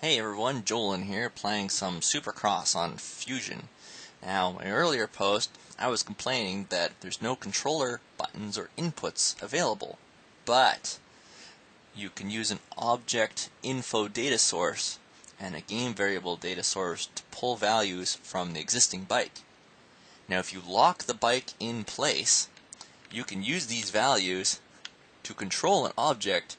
Hey everyone, Joelin here, playing some Supercross on Fusion. Now, in my earlier post, I was complaining that there's no controller buttons or inputs available, but you can use an object info data source and a game variable data source to pull values from the existing bike. Now, if you lock the bike in place, you can use these values to control an object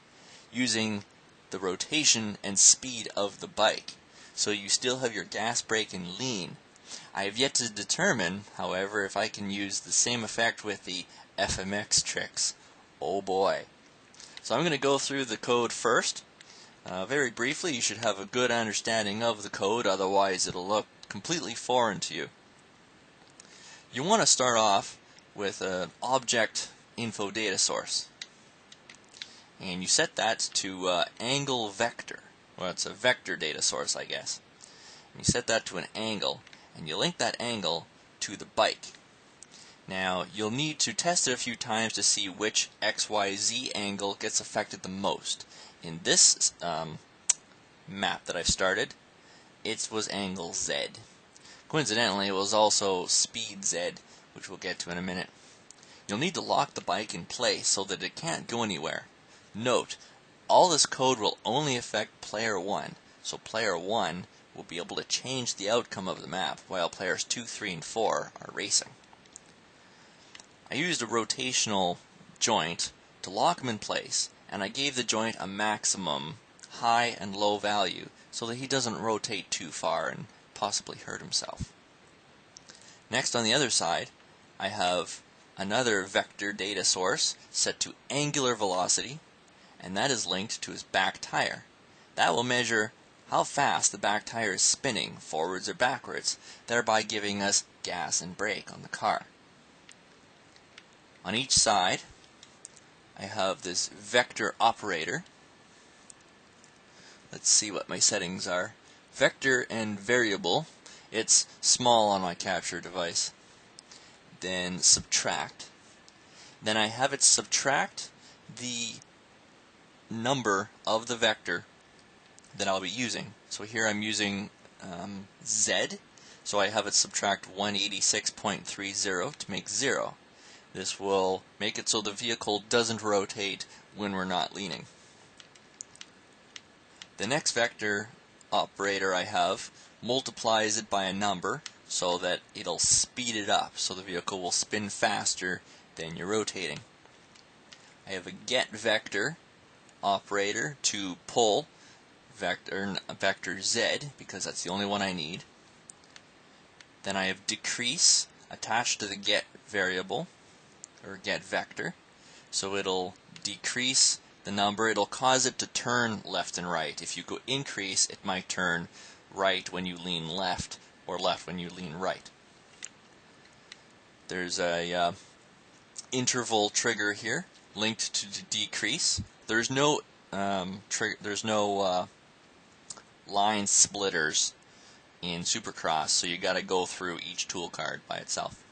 using the rotation and speed of the bike. So you still have your gas, brake, and lean. I have yet to determine, however, if I can use the same effect with the FMX tricks. Oh boy. So I'm going to go through the code first. Very briefly, you should have a good understanding of the code, otherwise it'll look completely foreign to you. You want to start off with an object info data source. And you set that to angle vector. Well, it's a vector data source, I guess. And you set that to an angle, and you link that angle to the bike. Now, you'll need to test it a few times to see which XYZ angle gets affected the most. In this map that I've started, it was angle Z. Coincidentally, it was also speed Z, which we'll get to in a minute. You'll need to lock the bike in place so that it can't go anywhere. Note, all this code will only affect player 1, so player 1 will be able to change the outcome of the map, while players 2, 3, and 4 are racing. I used a rotational joint to lock him in place, and I gave the joint a maximum high and low value so that he doesn't rotate too far and possibly hurt himself. Next, on the other side, I have another vector data source set to angular velocity, and that is linked to his back tire. That will measure how fast the back tire is spinning, forwards or backwards, thereby giving us gas and brake on the car. On each side, I have this vector operator. Let's see what my settings are. Vector and variable. It's small on my capture device. Then subtract. Then I have it subtract the number of the vector that I'll be using. So here I'm using Z, so I have it subtract 186.30 to make 0. This will make it so the vehicle doesn't rotate when we're not leaning. The next vector operator I have multiplies it by a number so that it'll speed it up, so the vehicle will spin faster than you're rotating. I have a get vector operator to pull vector Z, because that's the only one I need. Then I have decrease attached to the get variable, or get vector, so it'll decrease the number. It'll cause it to turn left and right. If you go increase, it might turn right when you lean left, or left when you lean right. There's a interval trigger here linked to the decrease. There's no line splitters in Supercross, so you got to go through each tool card by itself.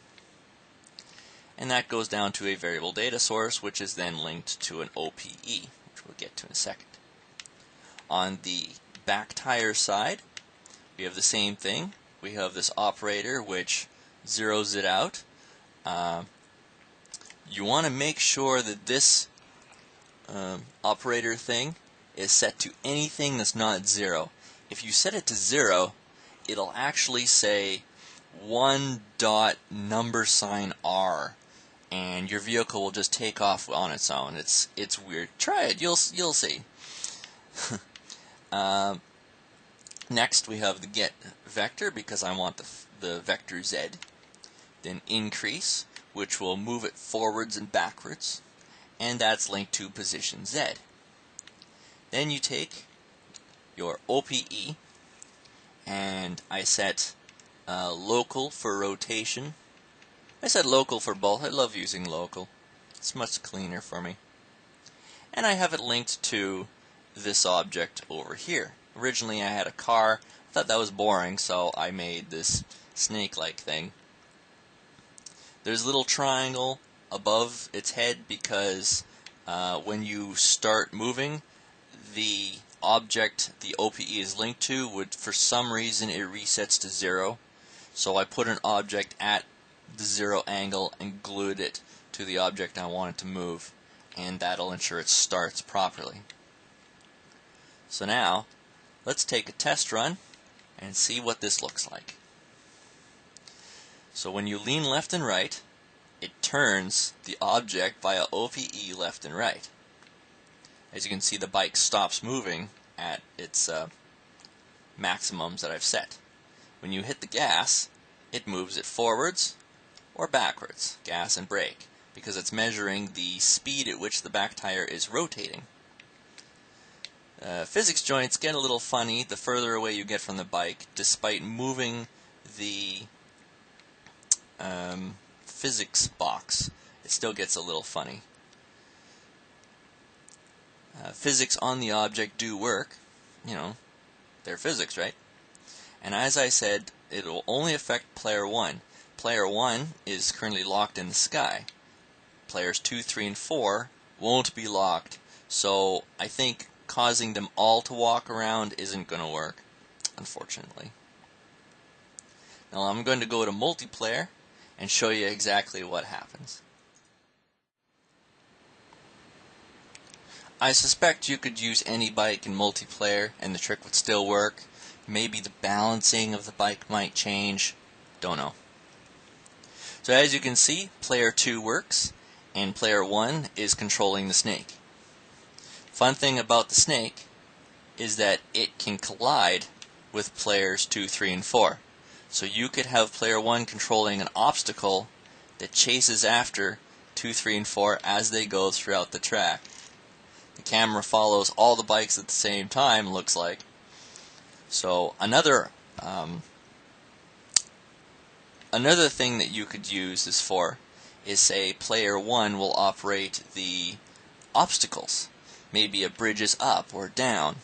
And that goes down to a variable data source, which is then linked to an OPE, which we'll get to in a second. On the back tire side, we have the same thing. We have this operator which zeroes it out. You want to make sure that this operator thing is set to anything that's not 0. If you set it to 0, it'll actually say 1 dot number sign R, and your vehicle will just take off on its own. It's weird. Try it. You'll see. Next, we have the get vector, because I want the vector Z. Then increase, which will move it forwards and backwards, and that's linked to position Z. Then you take your OPE, and I set local for rotation. I set local for both. I love using local. It's much cleaner for me. And I have it linked to this object over here. Originally I had a car. I thought that was boring, so I made this snake-like thing. There's a little triangle above its head because when you start moving, the object the OPE is linked to would, for some reason, it resets to 0. So I put an object at the 0 angle and glued it to the object I wanted to move, and that'll ensure it starts properly. So now, let's take a test run and see what this looks like. So when you lean left and right, it turns the object via OPE left and right. As you can see, the bike stops moving at its maximums that I've set. When you hit the gas, it moves it forwards or backwards, gas and brake, because it's measuring the speed at which the back tire is rotating. Physics joints get a little funny the further away you get from the bike, despite moving the physics box. It still gets a little funny. Physics on the object do work. You know, they're physics, right? And as I said, it will only affect player 1. Player 1 is currently locked in the sky. Players 2, 3, and 4 won't be locked, so I think causing them all to walk around isn't going to work, unfortunately. Now I'm going to go to multiplayer and show you exactly what happens. I suspect you could use any bike in multiplayer and the trick would still work. Maybe the balancing of the bike might change. Don't know. So as you can see, player 2 works and player 1 is controlling the snake. Fun thing about the snake is that it can collide with players 2, 3, and 4. So you could have player 1 controlling an obstacle that chases after 2, 3, and 4 as they go throughout the track. The camera follows all the bikes at the same time, looks like. So another thing that you could use this for is, say, player 1 will operate the obstacles. Maybe a bridge is up or down,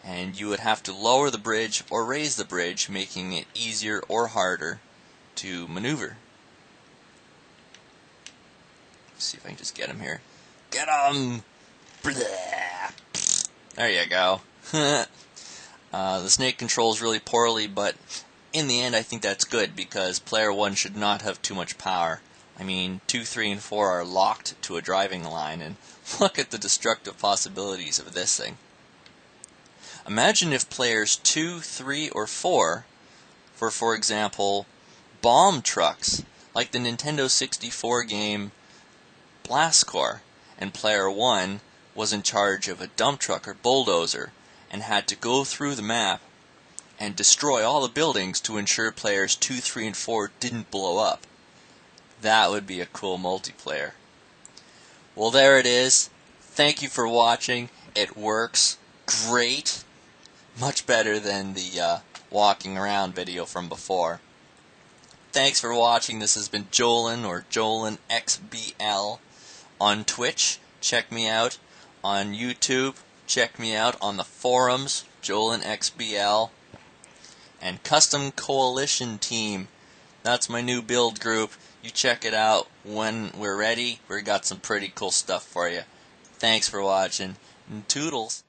and you would have to lower the bridge or raise the bridge, making it easier or harder to maneuver. Let's see if I can just get him here. Get him! There you go. The snake controls really poorly, but in the end I think that's good, because player 1 should not have too much power. I mean, 2, 3, and 4 are locked to a driving line, and look at the destructive possibilities of this thing. Imagine if players 2, 3, or 4 were, for example, bomb trucks, like the Nintendo 64 game Blast Corps, and player 1 was in charge of a dump truck or bulldozer and had to go through the map and destroy all the buildings to ensure players 2, 3, and 4 didn't blow up. That would be a cool multiplayer. Well, there it is. Thank you for watching. It works great. Much better than the walking around video from before. Thanks for watching. This has been Jolin, or Jolin XBL, on Twitch. Check me out on YouTube. Check me out on the forums, Jolin XBL. And Custom Coalition Team. That's my new build group. You check it out when we're ready. We got some pretty cool stuff for you. Thanks for watching. And toodles.